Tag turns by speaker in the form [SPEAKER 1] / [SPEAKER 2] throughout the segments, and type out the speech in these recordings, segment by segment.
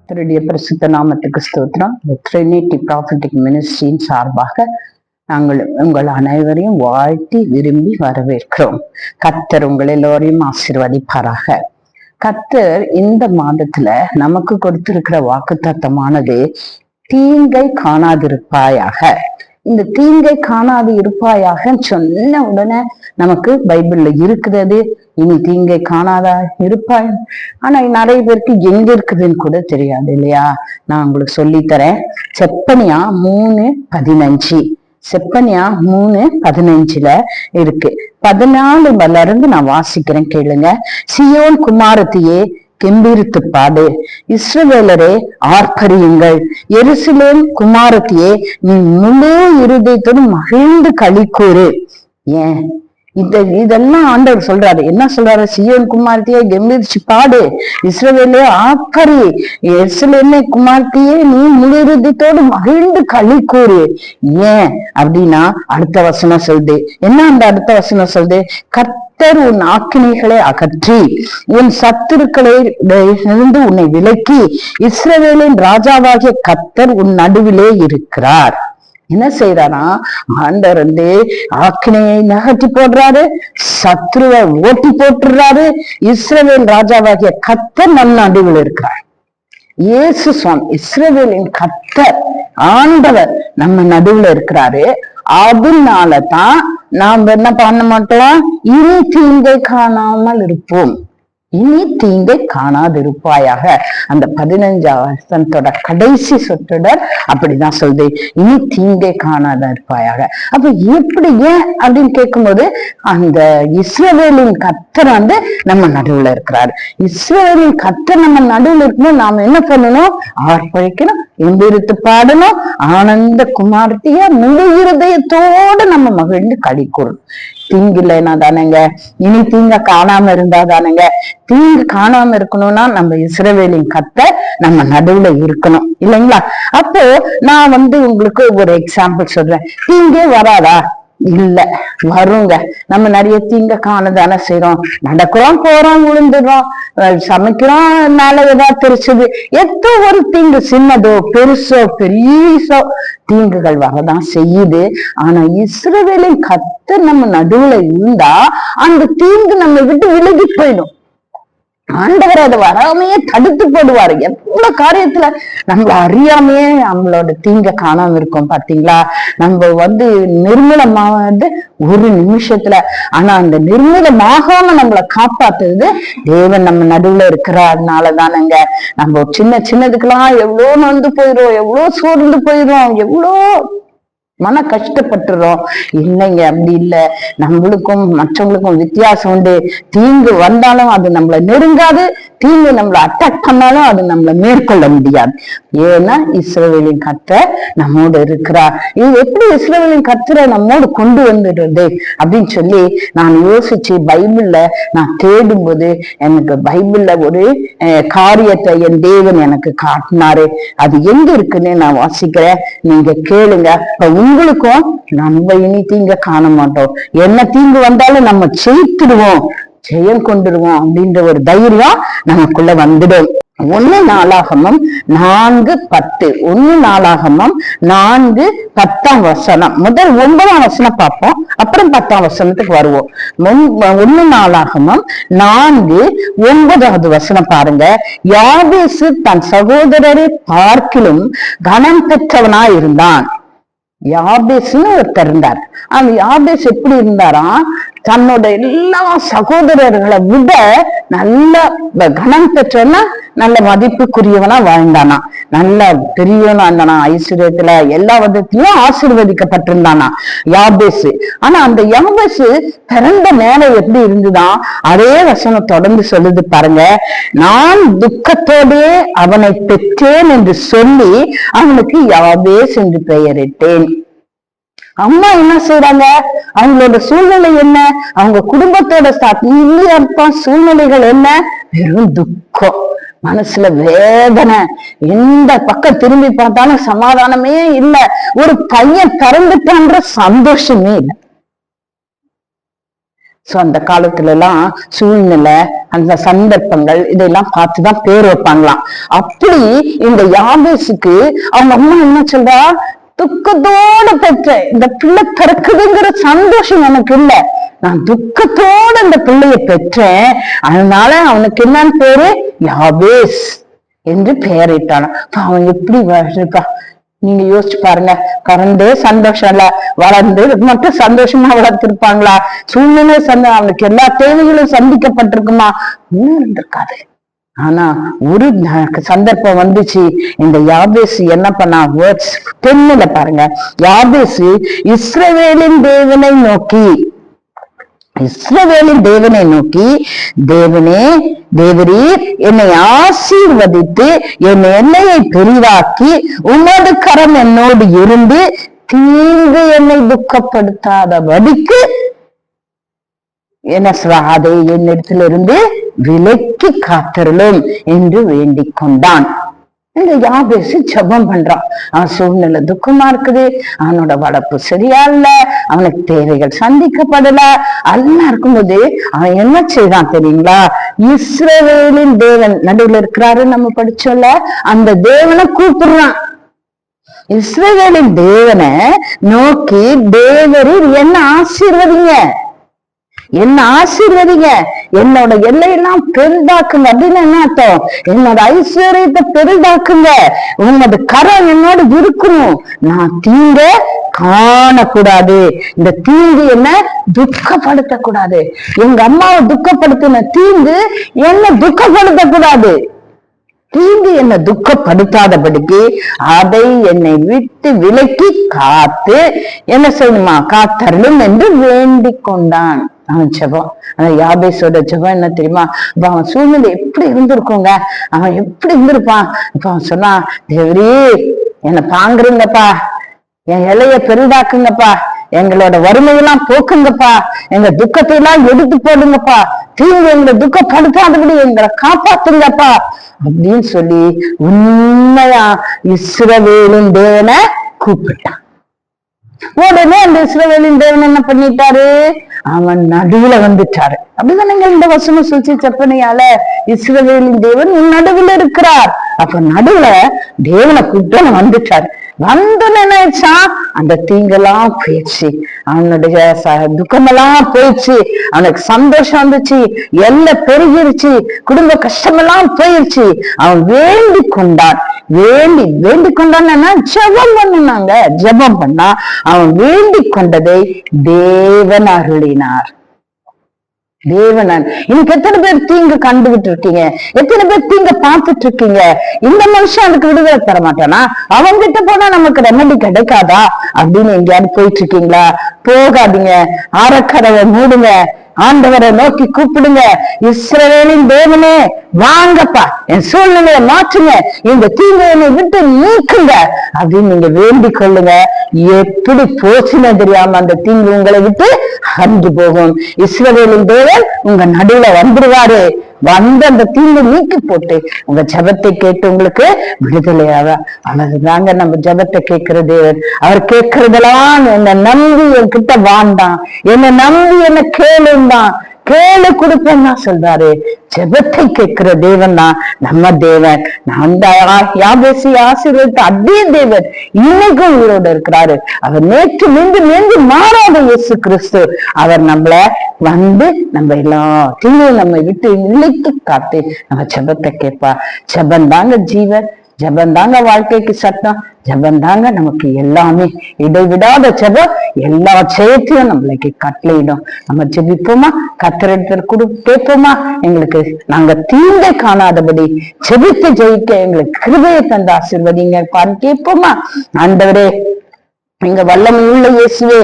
[SPEAKER 1] கர்த்தருடைய பரிசுத்த நாமத்துக்கு ஸ்தோத்திரம். ட்ரினிட்டி ப்ராஃபெட்டிக் மினிஸ்ட்ரியின் சார்பாக நாங்கள் உங்கள் அனைவரையும் வாழ்த்தி விரும்பி வரவேற்கிறோம். கர்த்தர் உங்கள் எல்லோரையும் ஆசீர்வதிப்பாராக. கர்த்தர் இந்த மாதத்துல நமக்கு கொடுத்திருக்கிற வாக்குத்தத்தமானது தீங்கை காணாதிருப்பாயாக. இந்த தீங்கை காணாது இருப்பாயாக சொன்ன உடனே நமக்கு பைபிள்ல இருக்கிறது, இனி தீங்கை காணாதா இருப்பாய். ஆனா நிறைய பேருக்கு எங்க இருக்குதுன்னு கூட தெரியாது இல்லையா? நான் உங்களுக்கு சொல்லித்தரேன். செப்பனியா 3:15, செப்பனியா 3:15 இருக்கு. 14 நான் வாசிக்கிறேன், கேளுங்க. சியோன் குமாரத்தியே கெம்பீரித்து பாடு, இஸ்ரவேலரே ஆர்ப்பரியுங்கள், எருசலேம் குமாரத்தியே நீ முழு இருதயத்தோடு மகிழ்ந்து களி கூறு. ஏன் இதெல்லாம் ஆண்டவர் சொல்றாரு? என்ன சொல்றாரு? சியோன் குமாரத்தியே கெம்பீரிச்சு பாடு, இஸ்ரவேலே ஆர்ப்பரி, எருசலேமே குமாரத்தியே நீ முழு இருதயத்தோடு மகிழ்ந்து களி கூறு. ஏன் அப்படின்னா அடுத்த வசனம் சொல்லுது. என்ன அந்த அடுத்த வசனம் சொல்லுது? கர்த்தர் உன் ஆக்கினைகளை அகற்றி உன் சத்துருக்களை இருந்து உன்னை விலக்கி இஸ்ரவேலின் ராஜாவாகிய கர்த்தர் உன் நடுவிலே இருக்கிறார். என்ன செய்யறாரா? ஆண்டவர் ஆக்கினையை நகர்த்தி போடுறாரு, சத்ருவை ஓட்டி போட்டுறாரு. இஸ்ரவேல் ராஜாவாகிய கர்த்தர் நம் நடுவில் இருக்கிறார். இயேசு சுவாமி இஸ்ரவேலின் கர்த்தர் ஆண்டவர் நம்ம நடுவுல இருக்கிறாரு. அதனாலதான் நாம் என்ன பண்ண மாட்டோம்? இனி தீங்கை காணாமல் இருப்போம். இனி தீங்கை காணாதிருப்பாயாக. அந்த 15 கடைசி சொற்றொடர் அப்படிதான் சொல்லுது, இனி தீங்கை காணாத இருப்பாயாக. அப்ப எப்படி, ஏன் அப்படின்னு கேட்கும்போது அந்த இஸ்ரவேலின் கர்த்தர் நம்ம நடுவுல இருக்கிறாரு. இஸ்ரவேலின் கர்த்தர் நம்ம நடுவுல இருக்கும்போது நாம என்ன பண்ணணும்? ஆர்ப்பரிக்கணும், எம்பிரித்து பாடணும், ஆனந்த குமாரத்திய முழு இருதயத்தோடு நம்ம மகிழ்ந்து களி கூறணும். தீங்கு இல்லைன்னா தானேங்க, இனி தீங்க காணாம இருந்தா தானேங்க. தீங்கு காணாம இருக்கணும்னா நம்ம இஸ்ரவேலின் கர்த்தர் நம்ம நடுவுல இருக்கணும் இல்லைங்களா? அப்போ நான் உங்களுக்கு ஒரு எக்ஸாம்பிள் சொல்றேன். தீங்கே வராதா? இல்ல, வருங்க. நம்ம நிறைய தீங்க காணதானே செய்யறோம். நடக்கிறோம், போறோம், விழுந்துடுறோம், சமைக்கிறோம், மேல ஏதாவது தெரிச்சுது. எத்தோ ஒரு தீங்கு, சின்னதோ பெருசோ பெரியசோ தீங்குகள் வரதான் செய்யுது. ஆனா இஸ்ரவேலின் கர்த்தர் நம்ம நடுவுல இருந்தா அந்த தீங்கு நம்ம விட்டு விலகி போயிடும். ஆண்டவர் அதை வராமையே தடுத்து போடுவாரு. எவ்வளவு காரியத்துல நம்மள அறியாமையே நம்மளோட தீங்க காணாம இருக்கோம் பாத்தீங்களா? நம்ம நிர்மூலமாவது ஒரு நிமிஷத்துல. ஆனா அந்த நிர்மூலமாகாம நம்மளை காப்பாத்துறது தேவன் நம்ம நடுவுல இருக்கிறதுனாலதானங்க. நம்ம சின்னதுக்கெல்லாம் எவ்வளவு நொந்து போயிடும், எவ்வளவு சோர்ந்து போயிடும், எவ்வளோ மன கஷ்டப்பட்டுறோம். இல்லைங்க, அப்படி இல்லை. நம்மளுக்கும் மற்றவங்களுக்கும் வித்தியாசம் உண்டு. தீங்கு வந்தாலும் அது நம்மளை நெருங்காது, தீங்கு நம்மளை அட்டாக் பண்ணாலும் அது நம்மளை மேற்கொள்ள முடியாது. ஏன்னா இஸ்ரவேலின் கர்த்தர் நம்மோடு இருக்கிறார். இது எப்படி இஸ்ரவேலின் கர்த்தரை நம்மோடு கொண்டு வந்துடுறது அப்படின்னு சொல்லி நான் யோசிச்சு பைபிள்ல நான் தேடும் போது எனக்கு பைபிள்ல ஒரு காரியத்தை என் தேவன் எனக்கு காட்டினாரு. அது எங்க இருக்குன்னு நான் வாசிக்கிறேன், நீங்க கேளுங்க. உங்களுக்கும் நம்ம இனி தீங்க காண மாட்டோம். என்ன தீங்கு வந்தாலும் நம்ம ஜெயித்துடுவோம், ஜெயம் கொண்டுடுவோம் அப்படின்ற ஒரு தைரியம் நமக்குள்ள வந்துடும். 1 நாளாகமம் 4:10, 1 நாளாகமம் 4:10 முதல் 9 பார்ப்போம், அப்புறம் 10 வருவோம். 1 நாளாகமம் 4:9 பாருங்க. யாபேசு தன் சகோதரரை பார்க்கிலும் கனம் பெற்றவனா இருந்தான். யாபேஸ்னு ஒருத்தர் இருந்தார். அந்த யாபேஸ் எப்படி இருந்தாராம்? தன்னோட எல்லா சகோதரர்களை விட நல்ல கனம் பெற்றவனா, நல்ல மதிப்புக்குரியவனா வாழ்ந்தானா, நல்ல பெரியவனா இருந்தானா, ஐஸ்வர்யத்துல எல்லா விதத்திலயும் ஆசீர்வதிக்கப்பட்டிருந்தானா யாபேசு. ஆனா அந்த யாபேசு பிறந்த நேரம் எப்படி இருந்துதான்? அதே வசனம் தொடர்ந்து சொல்லுது பாருங்க. நான் துக்கத்தோடே அவனை பெற்றேன் என்று சொல்லி அவனுக்கு யாபேஸ் என்று பெயரிட்டேன். அம்மா என்ன செய்யறாங்க? அவங்களோட சூழ்நிலை என்ன? அவங்க குடும்பத்தோட சூழ்நிலைகள் என்ன? வெறும் துக்கம், மனசுல வேதனை, எந்த பக்கம் திரும்பி பார்த்தாலும் சமாதானமே இல்லை. ஒரு பையன் பிறந்துட்டான்ற சந்தோஷமே இல்லை. சோ அந்த காலத்துல எல்லாம் சூழ்நிலை, அந்த சந்தர்ப்பங்கள் இதெல்லாம் பார்த்துதான் பேர் வைப்பாங்களாம். அப்படி இந்த யாபேசுக்கு அவங்க அம்மா என்ன சொல்றா, துக்கத்தோட பெற்ற இந்த பிள்ளை பிறக்குதுங்கிற சந்தோஷம் எனக்கு இல்ல, நான் துக்கத்தோட இந்த பிள்ளைய பெற்றேன், அதனால அவனுக்கு என்னன்னு பேரு யாபேஸ் என்று பெயரிட்டான். அவன் எப்படி வாழ்ப்பா, நீங்க யோசிச்சு பாருங்க. பிறந்தே சந்தோஷம் இல்ல, வளர்ந்து மட்டும் சந்தோஷமா வளர்த்திருப்பாங்களா? சூழ்நிலை அவனுக்கு எல்லா தேவைகளும் சந்திக்கப்பட்டிருக்குமா? இன்னும் இருந்திருக்காது. ஆனா ஒரு சந்தர்ப்பம் வந்துச்சு. இந்த யாபேசு என்ன பண்ணா, வேர்ட்ஸ் 10 பாருங்க. யாபேசு இஸ்ரவேலின் தேவனை நோக்கி, இஸ்ரவேலின் தேவனை நோக்கி, தேவனே தேவரீர் என்னை ஆசீர்வதித்து என் எல்லையை பெரிதாக்கி உமது கரம் என்னோடு இருந்து தீங்கு என்னை துக்கப்படுத்தாதபடிக்கு என்ன சொல்ற, அதை என்னிடத்திலிருந்து விலக்கி காத்தருளும் என்று வேண்டிக் கொண்டான். இந்த யாபேசு ஜெபம் பண்றான். அவன் சூழ்நிலை துக்கமா இருக்குது, அவனோட வளர்ப்பு சரியா இல்ல, அவனுக்கு தேவைகள் சந்திக்கப்படல, எல்லாம் இருக்கும்போது அவன் என்ன செய்தான் தெரியுங்களா? இஸ்ரவேலின் தேவன் நடுவில் இருக்கிறாரு, நம்ம படிச்சோம்ல, அந்த தேவனை கூப்பிடுறான். இஸ்ரவேலின் தேவனை நோக்கி, தேவரீர் என்ன ஆசீர்வதிங்க, என்ன ஆசீர்வதிங்க, என்னோட எல்லையெல்லாம் பெரிதாக்குங்க. அப்படின்னு என்ன அர்த்தம்? என்னோட ஐஸ்வர்யத்தை பெரிதாக்குங்க, உங்களோட கரம் என்னோட இருக்கணும், நான் தீங்க காணக்கூடாது, இந்த தீங்கு என்ன துக்கப்படுத்த கூடாது, எங்க அம்மாவை துக்கப்படுத்தின தீங்கு என்ன துக்கப்படுத்த கூடாது, தீங்கு என்ன துக்கப்படுத்தாதபடிக்கு அதை என்னை விட்டு விலக்கி காத்து என்ன செய்யணுமா, காத்தருளும் என்று வேண்டிக் கொண்டான். அவன் ஜெபம், அந்த யாபேசோட ஜெபம் என்ன தெரியுமா? அப்ப அவன் சூழ்நிலை எப்படி இருந்திருக்குங்க, அவன் எப்படி இருந்திருப்பான். இப்ப அவன் சொன்னான், தேவரே என்னை பாங்குறீங்கப்பா, என் இலைய பெரிதாக்குங்கப்பா, எங்களோட வறுமையெல்லாம் போக்குங்கப்பா, எங்க துக்கத்தை எல்லாம் எடுத்து போடுங்கப்பா, தீங்கு எங்களை துக்கப்படுத்தாதபடி எங்களை காப்பாத்துங்கப்பா அப்படின்னு சொல்லி உண்மையா இஸ்ரவேலின் தேவனை கூப்பிட்டான். உடனே அந்த இஸ்ரவேலின் தேவன் என்ன பண்ணிட்டாரு, அவன் நடுவுல வந்துட்டாரு. அப்படிதானே இந்த வசனம் சொல்லி செப்பனையால, இஸ்ரவேலின் தேவன் உன் நடுவுல இருக்கிறார். அப்ப நடுவுல தேவனை கூப்பிட்டு வந்துட்டாரு. வந்து நினைச்சா அந்த தீங்கெல்லாம் போயிடுச்சு, அவனுடைய துக்கமெல்லாம் போயிடுச்சு, அவனுக்கு சந்தோஷம் வந்துச்சு, எல்லாம் பெருகிருச்சு, குடும்ப கஷ்டமெல்லாம் போயிடுச்சு. அவன் வேண்டி கொண்டான். வேண்டி கொண்டான்னா ஜெபம் பண்ணுனாங்க. ஜெபம் பண்ணா அவன் வேண்டி கொண்டதை தேவன் அருளினார். தேவனன். இன்னைக்கு எத்தனை பேர் தீங்கு கண்டுகிட்டு இருக்கீங்க, எத்தனை பேர் தீங்க பார்த்துட்டு இருக்கீங்க. இந்த மனுஷன் அதுக்கு விடுதலை தர மாட்டானா, அவங்கிட்ட போனா நமக்கு ரெமடி கிடைக்காதா அப்படின்னு எங்கேயாவது போயிட்டு இருக்கீங்களா? போகாதீங்க, அறக்கதவை மூடுங்க, ஆண்டவரை நோக்கி கூப்பிடுங்க. இஸ்ரவேலின் தேவனே வாங்கப்பா, என் சூழ்நிலையை மாற்றுங்க, இந்த தீங்கையை விட்டு நீக்குங்க அப்படின்னு நீங்க வேண்டிக் கொள்ளுங்க. எப்படி போச்சுன்னு தெரியாம அந்த தீங்கு உங்களை விட்டு அன்று போகும். இஸ்ரவேலின் தேவன் உங்க நடுவுல வந்துருவாரு. வந்து அந்த தீங்கு நீக்கி போட்டு உங்க ஜெபத்தை கேட்டு உங்களுக்கு விடுதலையாக. அதுதாங்க நம்ம ஜெபத்தை கேட்கிற தேவன். அவர் கேட்கறதெல்லாம் என்னை நம்பி என் கிட்ட வாண்டான், என்னை நம்பி என்ன கேளுந்தான், கேளு கொடுப்பேன்னா சொல்றாரு. ஜெபத்தை கேட்கிற தேவன் தான் நம்ம தேவன். அந்த யாபேசி ஆசீர்வதித்த அதே தேவன் இன்னைக்கும் உயிரோட இருக்கிறாரு. அவர் நேற்று மீண்டு மாறாத இயேசு கிறிஸ்து. அவர் நம்மள வந்து நம்ம எல்லாத்தையும் நம்ம விட்டு விலக்கி காத்து நம்ம ஜெபத்தை கேட்பா. ஜெபம் தாங்க ஜீவன், ஜெபம் தாங்க வாழ்க்கைக்கு சட்டம், ஜெபம் தாங்க நமக்கு எல்லாமே. இடைவிடாத ஜெபம் எல்லா செயற்றையும் நம்மளுக்கு கட்டளையிடும். நம்ம ஜெபிப்போமா, கத்தரிடத்தில் கேட்போமா, எங்களுக்கு நாங்க தீங்கை காணாதபடி ஜெபித்து ஜெயிக்க எங்களுக்கு கிருபையை தந்த ஆசீர்வதிங்க கேட்போமா. ஆண்டவரே, எங்க வல்லமை உள்ள இயேசுவே,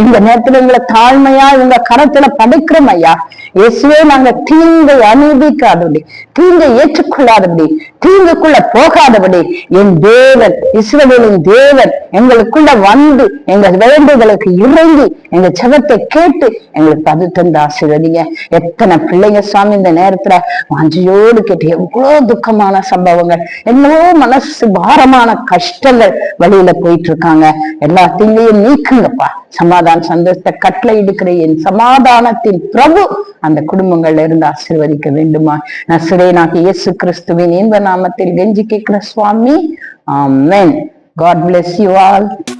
[SPEAKER 1] இந்த நேரத்துல எங்களை தாழ்மையா உங்க கரத்துல படைக்கிறோம் ஐயா. இயேசுவே, நாங்க தீங்கை அனுபவிக்காதபடி, தீங்கை ஏற்றுக்கொள்ளாதபடி, தீங்குக்குள்ள போகாதபடி என் தேவன் இஸ்ரவேலின் தேவன் எங்களுக்குள்ள வந்து எங்க வேண்டுதலுக்கு இறங்கி எங்க ஜெபத்தை கேட்டு எங்களுக்கு அது தந்து ஆசீர்வதிங்க. எத்தனை பிள்ளைங்க சுவாமி இந்த நேரத்துல வாஞ்சியோடு கேட்டு, எவ்வளவு துக்கமான சம்பவங்கள், எவ்வளவோ மனசு பாரமான கஷ்டங்கள் வழியில போயிட்டு இருக்காங்க. எல்லாத்தையும் நீக்குங்கப்பா. சமாதான சந்தோஷத்தை கட்டளை எடுக்கிற என் சமாதானத்தின் பிரபு அந்த குடும்பங்கள்ல இருந்து ஆசீர்வதிக்க வேண்டுமா நசரேயனாகிய இயேசு கிறிஸ்துவின் இன்ப நாமத்தில் கெஞ்சி கேட்கிற சுவாமி. ஆமென். God bless you all.